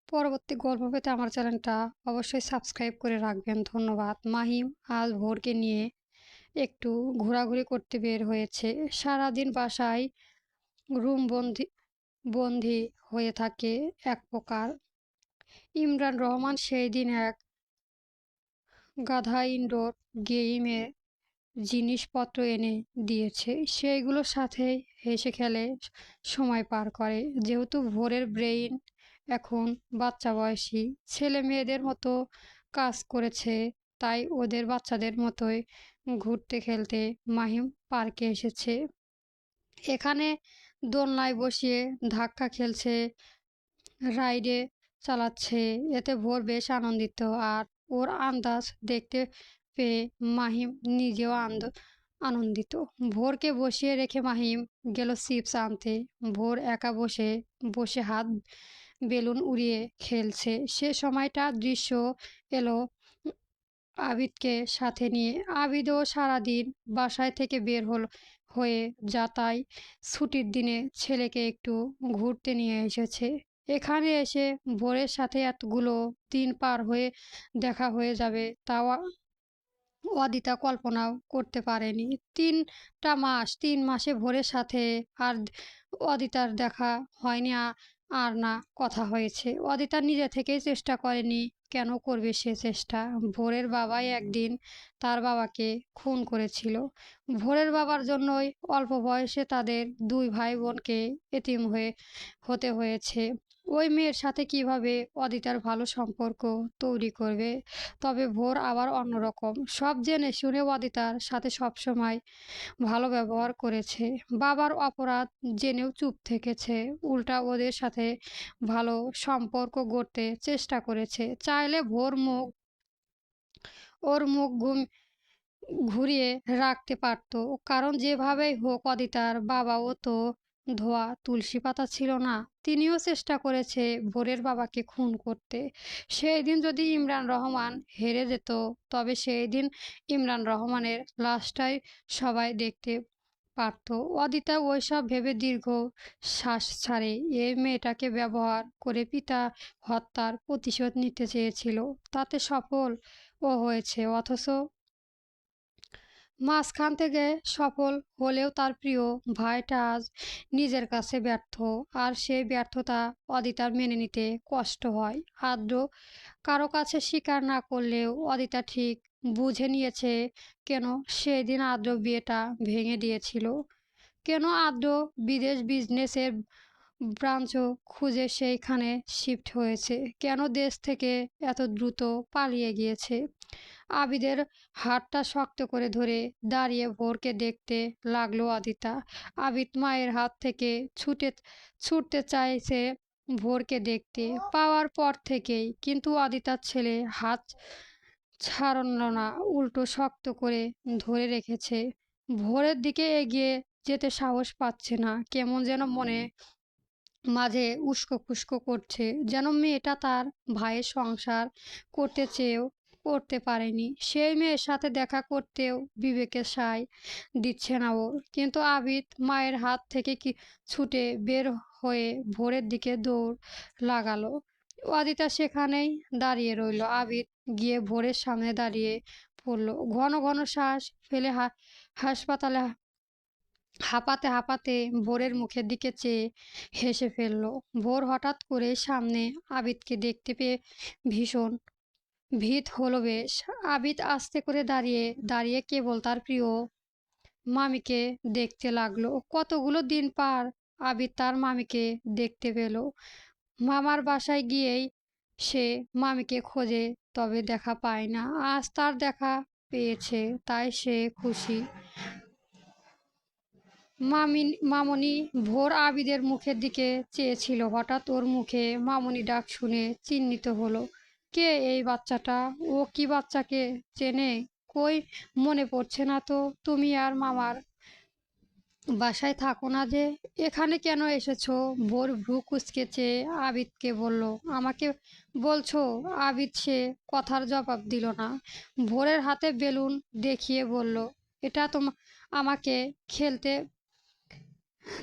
পরবর্তী গল্প পেতে আমার চ্যানেলটা অবশ্যই সাবস্ক্রাইব করে রাখবেন। ধন্যবাদ। মাহিম আজ ভোরকে নিয়ে একটু ঘোরাঘুরি করতে বের হয়েছে। সারাদিন বাসায় রুম বন্দি বন্দি হয়ে থাকে এক প্রকার। ইমরান রহমান সেই দিন এক গাধা ইনডোর গেইমের জিনিসপত্র এনে দিয়েছে। সেইগুলোর সাথে হেসে খেলে সময় পার করে। যেহেতু ভোরের ব্রেইন এখন বাচ্চা বয়সী ছেলে মেয়েদের মতো কাজ করেছে, তাই ওদের বাচ্চাদের মতোই ঘুরতে খেলতে মাহিম পার্কে এসেছে। এখানে দোলনায় বসিয়ে ধাক্কা খেলছে, রাইডে চালাচ্ছে। এতে ভোর বেশ আনন্দিত। আর ওর আন্দাজ দেখতে পেয়ে মাহিম নিজেও আনন্দিত। ভোরকে বসিয়ে রেখে মাহিম গেল চিপস আনতে। ভোর একা বসে বসে হাত বেলুন উড়িয়ে খেলছে। সে সময়টা দৃশ্য এলো আবিদকে সাথে নিয়ে। আবিদও সারাদিন বাসায় থেকে বের হয়ে তাই ছুটির দিনে ছেলেকে একটু ঘুরতে নিয়ে এসেছে। এখানে এসে ভোরের সাথে এতগুলো দিন পার হয়ে দেখা হয়ে যাবে তাও অদিতা কল্পনাও করতে পারেনি। ৩ মাসে ভোরের সাথে আর অদিতার দেখা হয়নি, আর না কথা হয়েছে। অদিতা নিজে থেকেই চেষ্টা করেনি, কেন করবে সে চেষ্টা? ভোরের বাবাই একদিন তার বাবাকে খুন করেছিল। ভোরের বাবার জন্যই অল্প বয়সে তাদের ২ ভাই বোনকে এতিম হতে হয়েছে। ওই মেয়ের সাথে কিভাবে অদিতার ভালো সম্পর্ক তৈরি করবে? তবে ভোর আবার অন্যরকম। সব জেনে শুনে অদিতার সাথে সবসময় ভালো ব্যবহার করেছে। বাবার অপরাধ জেনেও চুপ থেকেছে। উল্টা ওদের সাথে ভালো সম্পর্ক গড়তে চেষ্টা করেছে। চাইলে ভোর ওর মুখ ঘুরিয়ে রাখতে পারত। কারণ যেভাবেই হোক অদিতার বাবাও তো ধোয়া তুলসী পাতা ছিল না। তিনিও চেষ্টা করেছে ভোরের বাবাকে খুন করতে। সেই দিন যদি ইমরান রহমান হেরে যেত, তবে সেই দিন ইমরান রহমানের লাশটাই সবাই দেখতে পারত। অদিতা ওইসব ভেবে দীর্ঘ শ্বাস ছাড়ে। এই মেয়েটাকে ব্যবহার করে পিতা হত্যার প্রতিশোধ নিতে চেয়েছিল, তাতে সফল ও হয়েছে। অথচ মাঝখান থেকে সফল হলেও তার প্রিয় ভাইটা আজ নিজের কাছে ব্যর্থ। আর সেই ব্যর্থতা অদিতার মেনে নিতে কষ্ট হয়। আদ্র কারো কাছে স্বীকার না করলেও অদিতা ঠিক বুঝে নিয়েছে কেন সেদিন আদ্র বিয়েটা ভেঙে দিয়েছিল। কেন আদ্র বিদেশ বিজনেসের ব্রাঞ্চও খুঁজে সেইখানে শিফট হয়েছে। কেন দেশ থেকে এত দ্রুত পালিয়ে গিয়েছে। আবিদের হাতটা শক্ত করে ধরে দাঁড়িয়ে ভোরকে দেখতে লাগলো অদিতা। আবিদ মায়ের হাত থেকে ছুটতে চাইছে ভোরকে দেখতে পাওয়ার পর থেকেই, কিন্তু অদিতার ছেলে হাত ছাড়ল না, উল্টো শক্ত করে ধরে রেখেছে। ভোরের দিকে এগিয়ে যেতে সাহস পাচ্ছে না। কেমন যেন মনে মাঝে উস্কো খুস্কো করছে, যেন মেয়েটা তার ভাইয়ের সংসার করতে চেয়েও করতে পারেনি। সেই মেয়ের সাথে দেখা করতেও বিবেকের সায় দিচ্ছে না ওর। কিন্তু আবিদ মায়ের হাত থেকে ছুটে বের হয়ে ভোরের দিকে দৌড় লাগালো। অদিতা সেখানেই দাঁড়িয়ে রইল। আবিদ গিয়ে ভোরের সামনে দাঁড়িয়ে পড়ল। ঘন ঘন শ্বাস ফেলে হাসপাতালে হাঁপাতে হাঁপাতে ভোরের মুখের দিকে চেয়ে হেসে ফেলল। ভোর হঠাৎ করে সামনে আবিদকে দেখতে পেয়ে ভীষণ ভীত হলো বেশ। আবিদ আস্তে করে দাঁড়িয়ে দাঁড়িয়ে কেবল তার প্রিয় মামিকে দেখতে লাগলো। কতগুলো দিন পার আবিদ তার মামিকে দেখতে পেল। মামার বাসায় গিয়েই সে মামিকে খোঁজে, তবে দেখা পায় না। আজ তার দেখা পেয়েছে, তাই সে খুশি। মামনি। ভোর আবিদের মুখের দিকে চেয়েছিল। হঠাৎ ওর মুখে মামনি ডাক শুনে চিহ্নিত হলো। কে এই বাচ্চাটা? ও কি বাচ্চাকে চেনে? কই, মনে পড়ছে না তো। তুমি আর মামার বাসায় থাকো না যে, এখানে কেন এসেছো? ভোর ভ্রু কুঁচকে চেয়ে আবিদকে বলল। আমাকে বলছো? আবিদ সে কথার জবাব দিল না। ভোরের হাতে বেলুন দেখিয়ে বলল, এটা আমাকে খেলতে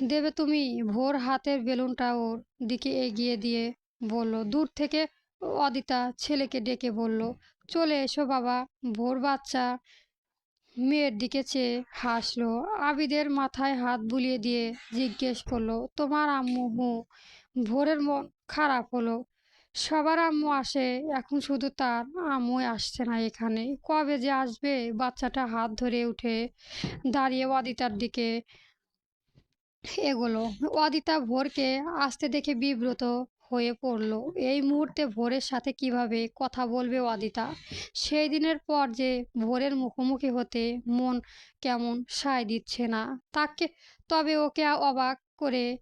দেবে তুমি? ভোর হাতের বেলুনটা ওর দিকে এগিয়ে দিয়ে বলল। দূর থেকে অদিতা ছেলেকে ডেকে বলল, চলে এসো বাবা। ভোর বাচ্চা মেয়ের দিকে চেয়ে হাসলো। আবিদের মাথায় হাত বুলিয়ে দিয়ে জিজ্ঞেস করলো, তোমার আম্মু? হুঁ। ভোরের মন খারাপ হলো। সবার আম্মু আসে, এখন শুধু তার আম্মুই আসছে না এখানে। কবে যে আসবে? বাচ্চাটা হাত ধরে উঠে দাঁড়িয়ে অদিতার দিকে এগোলো। অদিতা ভোরকে আসতে দেখে বিব্রত হয়ে পড়ল। এই মুহূর্তে ভোরের সাথে কিভাবে কথা বলবে অদিতা? সেই দিনের পর যে ভোরের মুখোমুখি হতে মন কেমন সায় দিচ্ছে না তাকে। তবে ওকে অবাক করে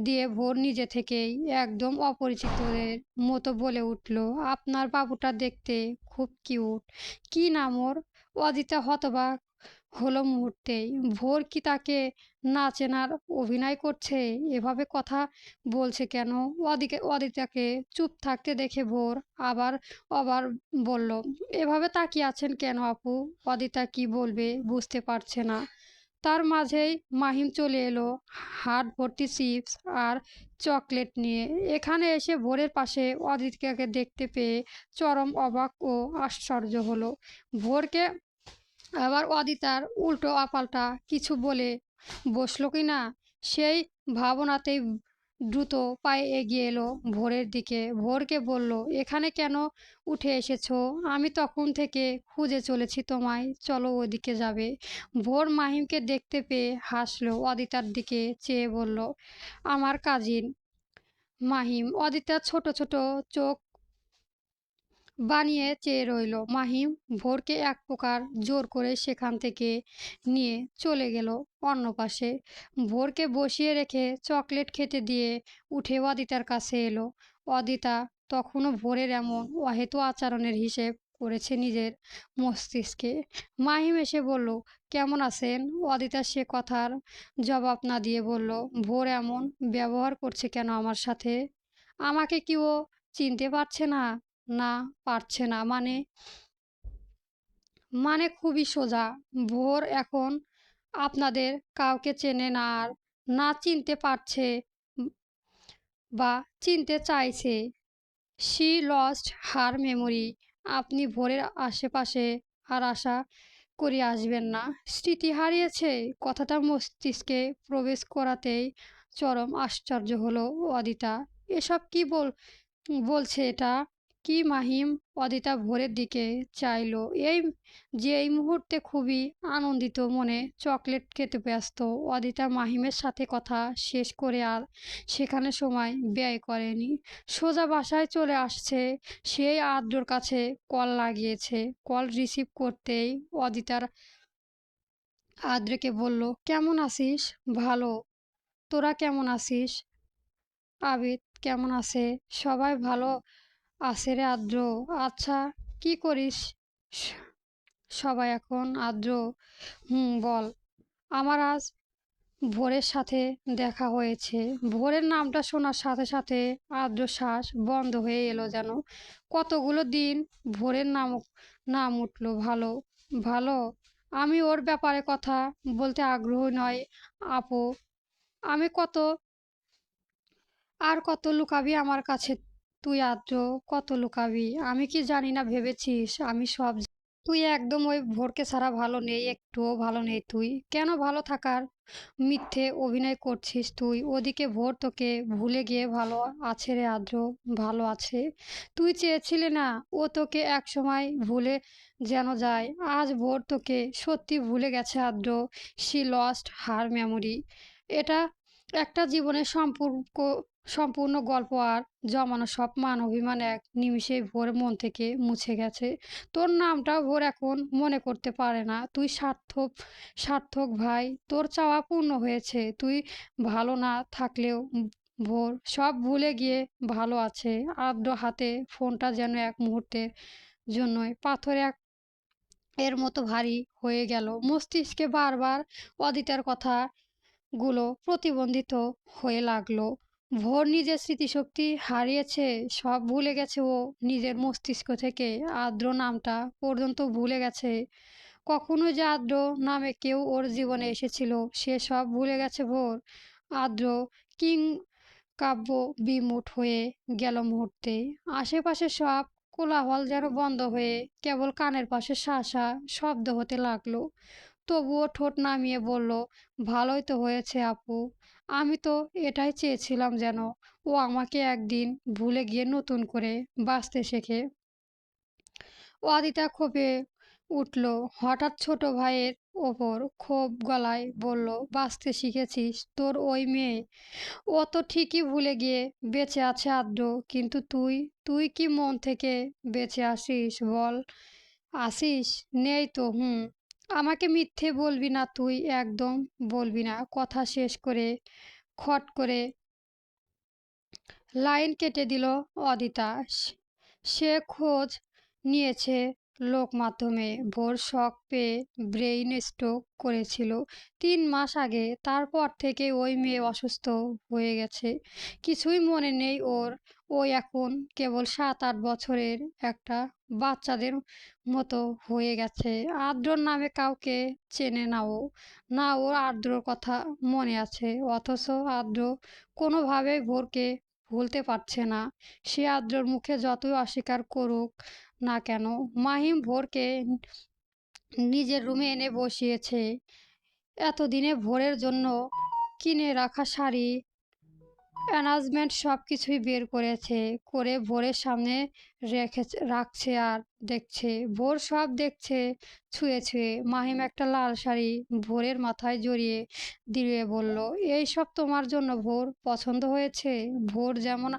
দিয়ে ভোর নিজে থেকেই একদম অপরিচিতদের মতো বলে উঠল, আপনার বাবুটা দেখতে খুব কিউট। কি নাম ওর? অদিতা হতবাক হলো মুহূর্তেই। ভোর কি তাকে না চেনার অভিনয় করছে? এভাবে কথা বলছে কেন? অদিতাকে চুপ থাকতে দেখে ভোর আবার আবার বলল, এভাবে তাকিয়ে আছেন কেন আপু? অদিতা কি বলবে বুঝতে পারছে না। তার মাঝেই মাহিম চলে এলো হাত ভর্তি চিপস আর চকলেট নিয়ে। এখানে এসে ভোরের পাশে অদিতিকাকে দেখতে পেয়ে চরম অবাক ও আশ্চর্য হলো। ভোরকে আবার অদিতার উল্টো পাল্টা কিছু বলে বসলো কি না সেই ভাবনাতেই দ্রুত পায়ে এগিয়ে এলো ভোরের দিকে। ভোরকে বলল, এখানে কেন উঠে এসেছো? আমি তখন থেকে খুঁজে চলেছি তোমায়, চলো ওদিকে যাবে। ভোর মাহিমকে দেখতে পেয়ে হাসলো, অদিতার দিকে চেয়ে বলল, আমার কাজিন মাহিম। অদিতার ছোট ছোট চোখ বানিয়ে চেয়ে রইল। মাহিম ভোরকে এক প্রকার জোর করে সেখান থেকে নিয়ে চলে গেল অন্য পাশে। ভোরকে বসিয়ে রেখে চকলেট খেতে দিয়ে উঠে অদিতার কাছে এলো। অদিতা তখনও ভোরের এমন অহেতু আচরণের হিসেব করেছে নিজের মস্তিষ্কে। মাহিম এসে বলল, কেমন আছেন? অদিতা সে কথার জবাব না দিয়ে বলল, ভোর এমন ব্যবহার করছে কেন আমার সাথে? আমাকে কি ও চিনতে পারছে না? না, পারছে না মানে? মানে খুবই সোজা। ভোর এখন আপনাদের কাউকে চেনে না আর না চিনতে পারছে বা চিনতে চাইছে। She lost her memory. আপনি ভোরের আশেপাশে আর আশা করি আসবেন না। স্মৃতি হারিয়েছে? কথাটা মস্তিষ্কে প্রবেশ করাতেই চরম আশ্চর্য হলো অদিতা। এসব কি বলছে এটা? কি মাহিম? অদিতা ভোরের দিকে চাইল। এই মুহূর্তে খুবই আনন্দিত মনে চকলেট খেতে ব্যস্ত। অদিতা মাহিমের সাথে কথা শেষ করে আর সেখানে সময় ব্যয় করেনি। সোজা বাসায় চলে আসছে। সেই আদ্রর কাছে কল লাগিয়েছে। কল রিসিভ করতেই অদিতার আদ্রকে বলল, কেমন আছিস? ভালো। তোরা কেমন আছিস? আবিদ কেমন আছে? সবাই ভালো আছে রে আদ্র। আচ্ছা, কি করিস স- সবাই এখন? আদ্র, হুম, বল। আমার আজ ভোরের সাথে দেখা হয়েছে। ভোরের নামটা শোনার সাথে সাথে আদ্র শ্বাস বন্ধ হয়ে এলো যেন। কতগুলো দিন ভোরের নাম উঠল। ভালো? ভালো? আমি ওর ব্যাপারে কথা বলতে আগ্রহী নয় আপু। আমি কত লুকাবি আমার কাছে তুই আদ্র? কত লুকাবি? আমি কি জানি না ভেবেছিস আমি সব তুই একদম ওই ভোরকে ছাড়া ভালো নেই, একটুও ভালো নেই তুই। কেন ভালো থাকার মিথ্যে অভিনয় করছিস তুই? ওদিকে ভোর তোকে ভুলে গিয়ে ভালো আছে রে আদ্র। ভালো আছে। তুই চেয়েছিলি না ও তোকে এক সময় ভুলে যেন যায়। আজ ভোর তোকে সত্যি ভুলে গেছে আদ্র। She lost her memory. এটা একটা জীবনের সম্পূর্ণ গল্প আর জমানো সব মান অভিমান এক নিমিষেই ভোর মন থেকে মুছে গেছে। তোর নামটাও ভোর এখন মনে করতে পারে না। তুই সার্থক ভাই। তোর চাওয়া পূর্ণ হয়েছে। তুই ভালো না থাকলেও ভোর সব ভুলে গিয়ে ভালো আছে। আদ্র হাতে ফোনটা যেন এক মুহূর্তের জন্যই পাথর এর মতো ভারী হয়ে গেল। মস্তিষ্কে বারবার অদিতার কথাগুলো প্রতিবন্ধিত হয়ে লাগলো। ভোর নিজের স্মৃতিশক্তি হারিয়েছে, সব ভুলে গেছে ও। নিজের মস্তিষ্ক থেকে আদ্র নামটা পর্যন্ত ভুলে গেছে। কখনো যে আদ্র নামে কেউ ওর জীবনে এসেছিল সে সব ভুলে গেছে ভোর। আদ্র কিং কাব্য বিমূঢ় হয়ে গেল মুহূর্তে। আশেপাশে সব কোলাহল যেন বন্ধ হয়ে কেবল কানের পাশে শা শব্দ হতে লাগলো। তবুও ঠোঁট নামিয়ে বলল, ভালোই তো হয়েছে আপু। আমি তো এটাই চেয়েছিলাম যেন ও আমাকে একদিন ভুলে গিয়ে নতুন করে বাঁচতে শেখে। অদিতা ক্ষোভে উঠল। হঠাৎ ছোট ভাইয়ের ওপর ক্ষোভ গলায় বলল, বাঁচতে শিখেছিস? তোর ওই মেয়ে, ও তো ঠিকই ভুলে গিয়ে বেঁচে আছে আদ্র, কিন্তু তুই, তুই কি মন থেকে বেঁচে আসিস বল? আসিস? নেই তো। আমাকে মিথ্যে বলবি না তুই, একদম বলবি না। কথা শেষ করে খট করে লাইন কেটে দিল অদিতা। সে খোঁজ নিয়েছে লোকমাধ্যমে। ভোর শক পেয়ে ব্রেইন স্ট্রোক করেছিল 3 মাস আগে। তারপর থেকে ওই মেয়ে অসুস্থ হয়ে গেছে। কিছুই মনে নেই ওর। ও এখন কেবল 7-8 বছরের একটা বাচ্চাদের মতো হয়ে গেছে। আদ্রর নামে কাউকে চেনে না ও। না ওর আদ্রর কথা মনে আছে। অথচ আদ্র কোনোভাবেই ভোরকে ভুলতে পারছে না। সে আদ্রর মুখে যতই অস্বীকার করুক না কেন। মাহিম ভোরকে নিজের রুমে এনে বসিয়েছে। এতদিনে ভোরের জন্য কিনে রাখা শাড়ি, অ্যানাজমেন্ট সব কিছুই বের করেছে, করে ভোরের সামনে রাখছে আর দেখছে। ভোর সব দেখছে ছুঁয়ে ছুঁয়ে। মাহিম একটা লাল শাড়ি ভোরের মাথায় জড়িয়ে দিয়ে বলল, এই সব তোমার জন্য ভোর, পছন্দ হয়েছে? ভোর যেমন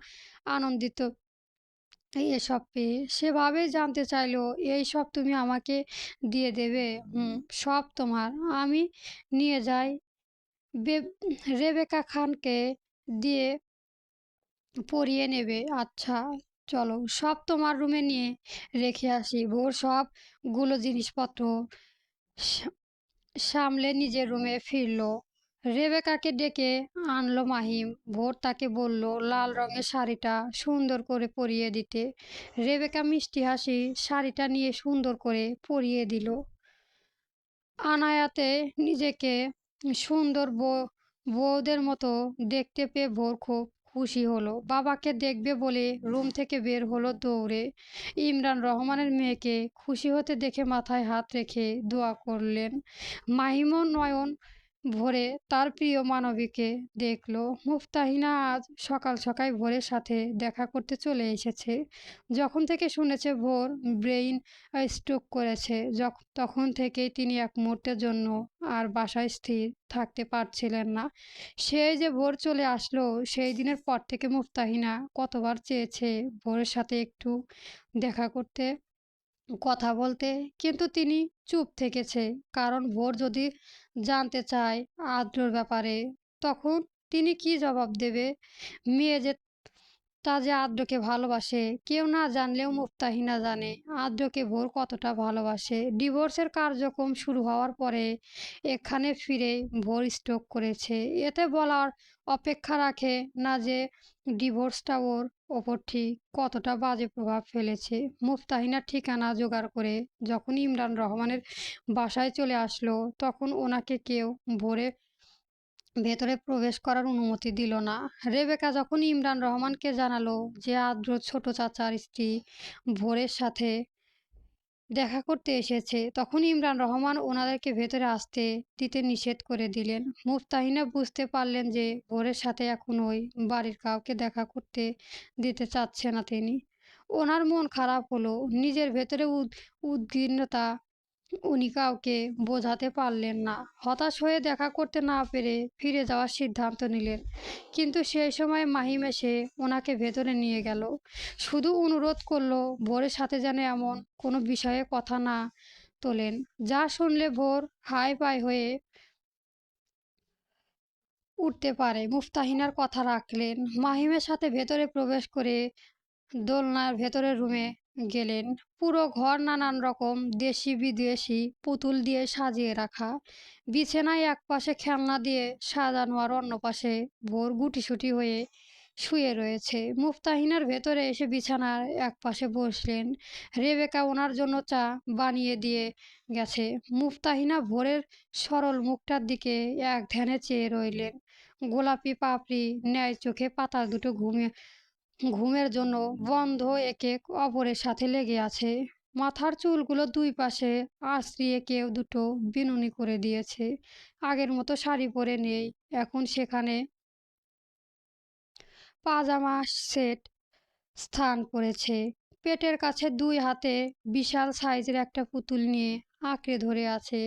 আনন্দিত এসব পেয়ে, সেভাবেই জানতে চাইলো, এই সব তুমি আমাকে দিয়ে দেবে? সব তোমার। আমি নিয়ে যাই বে- রেবেকা খানকে দিয়ে পরিয়ে নেবে। আচ্ছা, চলো সব তোমার রুমে নিয়ে রেখে আসি। ভোর সবগুলো জিনিসপত্র সা- সামলে নিজের রুমে ফিরল। রেবেকাকে ডেকে আনলো মাহিম। ভোর তাকে বলল লাল রঙের শাড়িটা সুন্দর করে পরিয়ে দিতে। রেবেকা মিষ্টি হাসি শাড়িটা নিয়ে সুন্দর করে পরিয়ে দিল। আনায়াতে নিজেকে সুন্দর বউদের মতো দেখতে পেয়ে ভোর খুব খুশি হলো। বাবাকে দেখবে বলে রুম থেকে বের হলো দৌড়ে। ইমরান রহমানের মেয়েকে খুশি হতে দেখে মাথায় হাত রেখে দোয়া করলেন। মাহিমও নয়ন ভোরে তার প্রিয় মানবীকে দেখলো। মুফতাহিনা আজ সকাল সকাল ভোরের সাথে দেখা করতে চলে এসেছে। যখন থেকে শুনেছে ভোর ব্রেইন স্ট্রোক করেছে, তখন থেকেই তিনি এক মুহূর্তের জন্য আর বাসায় স্থির থাকতে পারছিলেন না। সেই যে ভোর চলে আসলো, সেই দিনের পর থেকে মুফতাহিনা কতবার চেয়েছে ভোরের সাথে একটু দেখা করতে, কথা বলতে, কিন্তু তিনি চুপ থেকেছে। কারণ ভোর যদি জানতে চায় আদ্রর ব্যাপারে, তখন তিনি কি জবাব দেবে? মেয়ে যে তা যে আদ্রকে ভালোবাসে কেউ না জানলেও মুফতাহিনা জানে আদ্রকে ভোর কতটা ভালোবাসে। ডিভোর্সের কার্যক্রম শুরু হওয়ার পরে এখানে ফিরে ভোর স্ট্রোক করেছে। এতে বলার অপেক্ষা রাখে না যে ডিভোর্সটা ওর ওপর ঠিক কতটা বাজে প্রভাব ফেলেছে। মুফতাহিনার ঠিকানা জোগাড় করে যখন ইমরান রহমানের বাসায় চলে আসলো, তখন ওনাকে কেউ ভোরে ভেতরে প্রবেশ করার অনুমতি দিল না। রেবেকা যখন ইমরান রহমানকে জানালো যে আদ্র ছোট চাচার স্ত্রী ভোরের সাথে দেখা করতে এসেছে, তখন ইমরান রহমান ওনাদেরকে ভেতরে আসতে দিতে নিষেধ করে দিলেন। মুফতাহিনা বুঝতে পারলেন যে ভোরের সাথে এখন ওই বাড়ির কাউকে দেখা করতে দিতে চাচ্ছে না তিনি। ওনার মন খারাপ হলো। নিজের ভেতরে উদ্বিগ্নতা উনি কাউকে বোঝাতে পারলেন না। হতাশ হয়ে দেখা করতে না পেরে ফিরে যাওয়ার সিদ্ধান্ত নিলেন। কিন্তু সেই সময় মাহিম এসে ওনাকে ভেতরে নিয়ে গেল। শুধু অনুরোধ করলো ভোরের সাথে যেন এমন কোনো বিষয়ে কথা না তোলেন যা শুনলে ভোর হাই পাই হয়ে উঠতে পারে। মুফতাহিনার কথা রাখলেন। মাহিমের সাথে ভেতরে প্রবেশ করে দোলনার ভেতরের রুমে গেলেন। পুরো ঘর নানান রকম দেশি বিদেশি পুতুল দিয়ে সাজিয়ে রাখা। বিছানায় এক পাশে খেলনা দিয়ে সাজানো আর অন্য পাশে ভোর গুটিসুটি হয়ে শুয়ে রয়েছে। মুফতাহিনার ভেতরে এসে বিছানার এক পাশে বসলেন। রেবেকা ওনার জন্য চা বানিয়ে দিয়ে গেছে। মুফতাহিনা ভোরের সরল মুখটার দিকে এক ধ্যানে চেয়ে রইলেন। গোলাপি পাপড়ি ন্যায় চোখে পাতা দুটো ঘুমের জন্য বন্ধ একে অপরের সাথে লেগে আছে। মাথার চুলগুলো দুই পাশে আঁচড়িয়ে কেউ দুটো বিনুনি করে দিয়েছে। আগের মতো শাড়ি পরে নেই, এখন সেখানে পাজামা সেট স্থান করেছে। পেটের কাছে দুই হাতে বিশাল সাইজের একটা পুতুল নিয়ে আঁকড়ে ধরে আছে।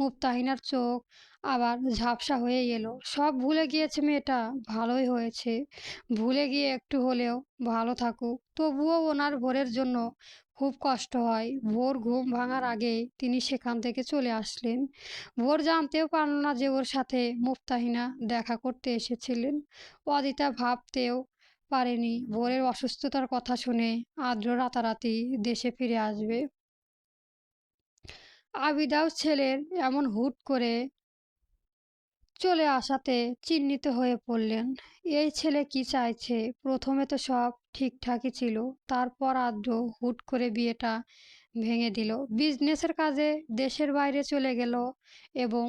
মুক্তাহিনার চোখ আবার ঝাপসা হয়ে এলো। সব ভুলে গিয়েছে মেয়েটা, ভালোই হয়েছে। ভুলে গিয়ে একটু হলেও ভালো থাকুক। তবুও ওনার ভোরের জন্য খুব কষ্ট হয়। ভোর ঘুম ভাঙার আগেই তিনি সেখান থেকে চলে আসলেন। ভোর জানতেও পারল না যে ওর সাথে মুক্তাহিনা দেখা করতে এসেছিলেন। অদিতা ভাবতেও পারেনি ভোরের অসুস্থতার কথা শুনে আদ্র রাতারাতি দেশে ফিরে আসবে। আবিদাও ছেলের এমন হুট করে চলে আসাতে চিন্তিত হয়ে পড়লেন। এই ছেলে কি চাইছে? প্রথমে তো সব ঠিকঠাকই ছিল, তারপর আদ্র হুট করে বিয়েটা ভেঙে দিল। বিজনেসের কাজে দেশের বাইরে চলে গেল এবং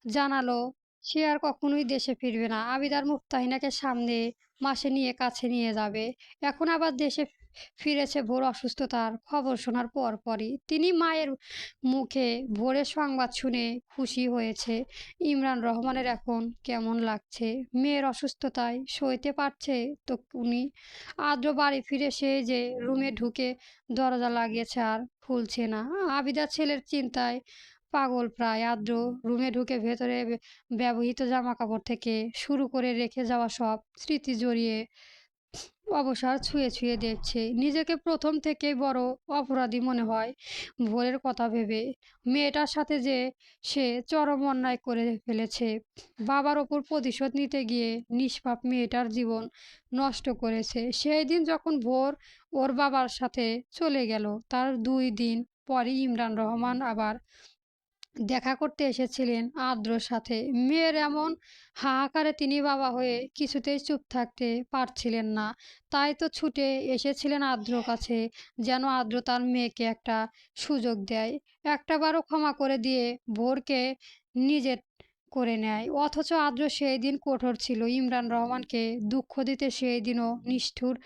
জানালো সে আর কখনোই দেশে ফিরবে না। আবিদার মুক্তাহিনাকে সামনে মাসে নিয়ে কাছে নিয়ে যাবে। এখন আবার দেশে ফিরেছে ভোর অসুস্থতার খবর শোনার পরপরই। তিনি মায়ের মুখে ভোরের সংবাদ শুনে খুশি হয়েছে। ইমরান রহমানের এখন কেমন লাগছে? মেয়ের অসুস্থতায় সইতে পারছে তো উনি? আদ্র বাড়ি ফিরে সে যে রুমে ঢুকে দরজা লাগিয়েছে আর খুলছে না। আবিদা ছেলের চিন্তায় পাগল প্রায়। আদ্র রুমে ঢুকে ভেতরে ব্যবহৃত জামাকাপড় থেকে শুরু করে রেখে যাওয়া সব স্মৃতি জড়িয়ে অবসর ছুঁয়ে ছুঁয়ে দেখছে। নিজেকে প্রথম থেকেই বড় অপরাধী মনে হয় ভোরের কথা ভেবে। মেয়েটার সাথে যে সে চরম অন্যায় করে ফেলেছে। বাবার ওপর প্রতিশোধ নিতে গিয়ে নিষ্পাপ মেয়েটার জীবন নষ্ট করেছে। সেই দিন যখন ভোর ওর বাবার সাথে চলে গেল, তার 2 দিন পরই ইমরান রহমান আবার দেখা করতে এসেছিলেন আদ্রর সাথে। মেয়ের এমন হাহাকারে তিনি বাবা হয়ে কিছুতেই চুপ থাকতে পারছিলেন না। তাই তো ছুটে এসেছিলেন আদ্রর কাছে, যেন আদ্র তার মেয়েকে একটা সুযোগ দেয়, একটাবারও ক্ষমা করে দিয়ে ভোরকে নিজের করে নেয়। অথচ আদ্র সেই দিন কঠোর ছিল। ইমরান রহমানকে দুঃখ দিতে সেই দিনও নিষ্ঠুর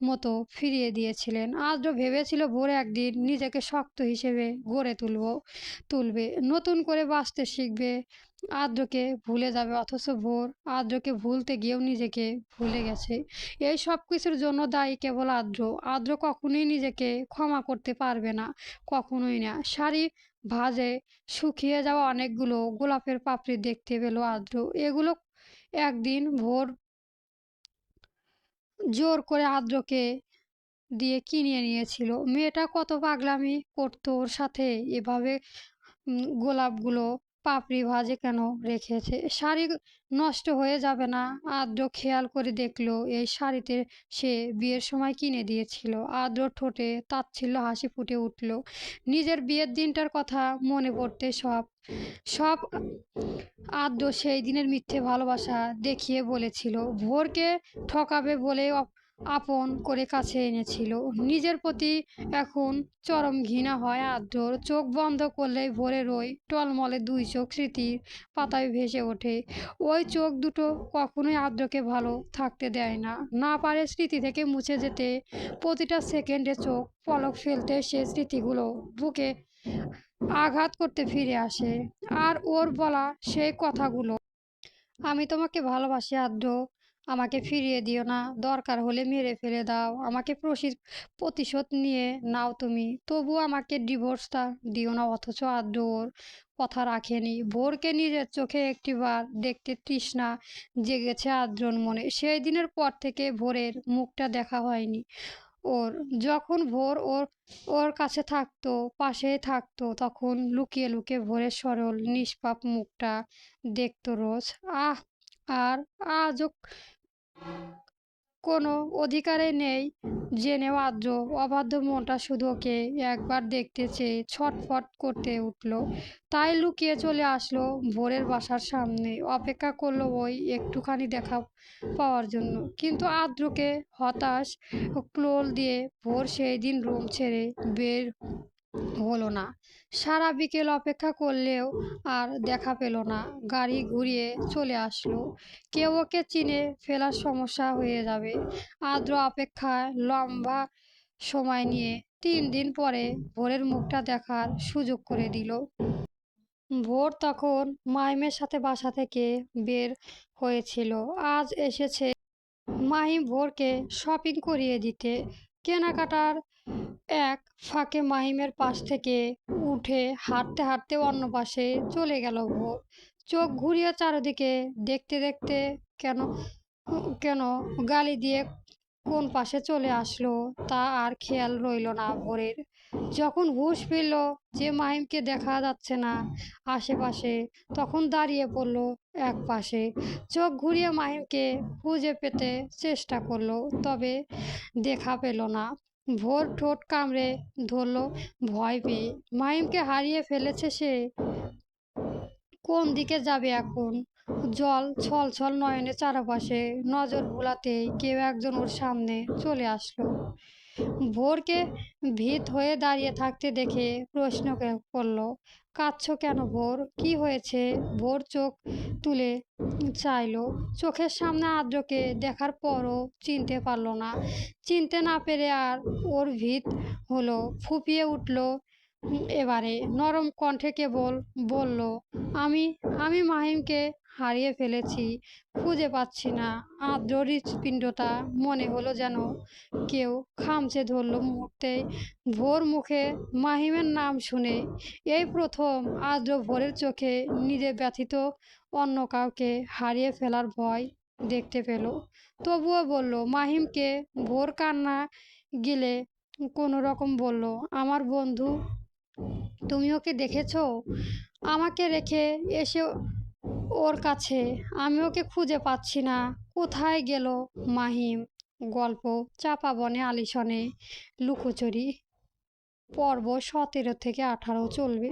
মতো ফিরিয়ে দিয়েছিলেন। আদ্র ভেবেছিল ভোর একদিন নিজেকে শক্ত হিসেবে গড়ে তুলবে, নতুন করে বাঁচতে শিখবে, আদ্রকে ভুলে যাবে। অথচ ভোর আদ্রকে ভুলতে গিয়েও নিজেকে ভুলে গেছে। এই সব কিছুর জন্য দায়ী কেবল আদ্র। আদ্র কখনোই নিজেকে ক্ষমা করতে পারবে না, কখনোই না। শাড়ি ভাঁজে শুকিয়ে যাওয়া অনেকগুলো গোলাপের পাপড়ি দেখতে পেল আদ্র। এগুলো একদিন ভোর জোর করে আদ্রকে দিয়ে কিনিয়ে নিয়েছিল। মেয়েটা কত পাগলামি করতো ওর সাথে, এভাবে গোলাপগুলো পাপড়ি ভাঁজে কেন রেখেছে? শাড়ি নষ্ট হয়ে যাবে না? আদ্র খেয়াল করে দেখলো এই শাড়িতে সে বিয়ের সময় কিনে দিয়েছিল। আদ্র ঠোঁটে তাচ্ছিল্য হাসি ফুটে উঠল। নিজের বিয়ের দিনটার কথা মনে পড়তে সব সব আদ্র সেই দিনের মিথ্যে ভালোবাসা দেখিয়ে বলেছিল, ভোরকে ঠকাবে বলে আপন করে কাছে এনেছিল। নিজের প্রতি এখন চরম ঘৃণা হয় আদ্রর। চোখ বন্ধ করলেই ভোরের ওই টলমলে 2 চোখ স্মৃতির পাতায় ভেসে ওঠে। ওই চোখ দুটো কখনোই আদ্রকে ভালো থাকতে দেয় না, না পারে স্মৃতি থেকে মুছে যেতে। প্রতিটা সেকেন্ডে চোখ পলক ফেলতে সে স্মৃতিগুলো বুকে আঘাত করতে ফিরে আসে। আর ওর বলা সেই কথাগুলো, আমি তোমাকে ভালোবাসি আদ্র, আমাকে ফিরিয়ে দিও না, দরকার হলে মেরে ফেলে দাও, আমাকে প্রতিশোধ নিয়ে নাও তুমি, তবু আমাকে ডিভোর্সটা দিও না। অথচ আদ্র ওর কথা রাখেনি। ভোরকে নিজের চোখে একটিবার দেখতে তৃষ্ণা জেগেছে আদ্রর মনে। সেই দিনের পর থেকে ভোরের মুখটা দেখা হয়নি ওর। যখন ভোর ওর ওর কাছে থাকতো, পাশেই থাকতো, তখন লুকিয়ে লুকিয়ে ভোরের সরল নিষ্পাপ মুখটা দেখতো রোজ। আহ আর আজও কোনো অধিকারে নেই জেনেও আদ্র অবাধ্য মনটা শুধু ওকে একবার দেখতে চেয়ে ছটফট করতে উঠল। তাই লুকিয়ে চলে আসলো ভোরের বাসার সামনে, অপেক্ষা করলো ওই একটুখানি দেখা পাওয়ার জন্য। কিন্তু আদ্রকে হতাশ ক্লোল দিয়ে ভোর সেই দিন রুম ছেড়ে বের হলো না। সারা বিকেল অপেক্ষা করলেও আর দেখা পেল না। গাড়ি ঘুরিয়ে চলে আসলো। কেউ ওকে চিনে ফেলার সমস্যা হয়ে যাবে। আদ্র অপেক্ষায় লম্বা সময় নিয়ে 3 দিন পরে ভোরের মুখটা দেখার সুযোগ করে দিল। ভোর তখন মাইমের সাথে বাসা থেকে বের হয়েছিল। আজ এসেছে মাহিম ভোরকে শপিং করিয়ে দিতে। কেনাকাটার এক ফাঁকে মাহিমের পাশ থেকে উঠে হাঁটতে হাঁটতে অন্য পাশে চলে গেল ভোর। চোখ ঘুরিয়ে চারিদিকে দেখতে দেখতে কেন কেন গালি দিয়ে কোন পাশে চলে আসলো তা আর খেয়াল রইল না ভোরের। যখন হুঁশ ফিরল যে মাহিমকে দেখা যাচ্ছে না আশেপাশে, তখন দাঁড়িয়ে পড়ল এক পাশে। চোখ ঘুরিয়ে মাহিমকে খুঁজে পেতে চেষ্টা করলো, তবে দেখা পেল না। ভোর ঠোঁট কামড়ে ধরল ভয় পেয়ে। মাহিমকে হারিয়ে ফেলেছে সে। কোন দিকে যাবে এখন? জল ছলছল নয়নে চারপাশে নজর ভোলাতেই কেউ একজন ওর সামনে চলে আসলো। ভোরকে ভীত হয়ে দাঁড়িয়ে থাকতে দেখে প্রশ্ন করলো, কাঁদছো কেন ভোর? কি হয়েছে? ভোর চোখ তুলে চাইলো। চোখের সামনে আদ্রকে দেখার পরও চিনতে পারলো না। চিনতে না পেরে আর ওর ভীত হলো, ফুঁপিয়ে উঠল। এবারে নরম কণ্ঠে কেবল বলল, আমি আমি মাহিমকে হারিয়ে ফেলেছি, খুঁজে পাচ্ছি না। আদ্র হৃৎপিণ্ডটা মনে হলো যেন কেউ খামচে ধরল মুহূর্তেই। ভোর মুখে মাহিমের নাম শুনে এই প্রথম আদ্র ভোরের চোখে নিজে ব্যথিত অন্য কাউকে হারিয়ে ফেলার ভয় দেখতে পেল। তবুও বলল মাহিমকে। ভোর কান্না গিলে কোনো রকম বলল, আমার বন্ধু, তুমি ওকে দেখেছো? আমাকে রেখে এসে ওর কাছে। আমি ওকে খুঁজে পাচ্ছি না। কোথায় গেল মাহিম? গল্প চাপা বনে আলিশনে লুকোচুরি, পর্ব 17 থেকে 18 চলবে।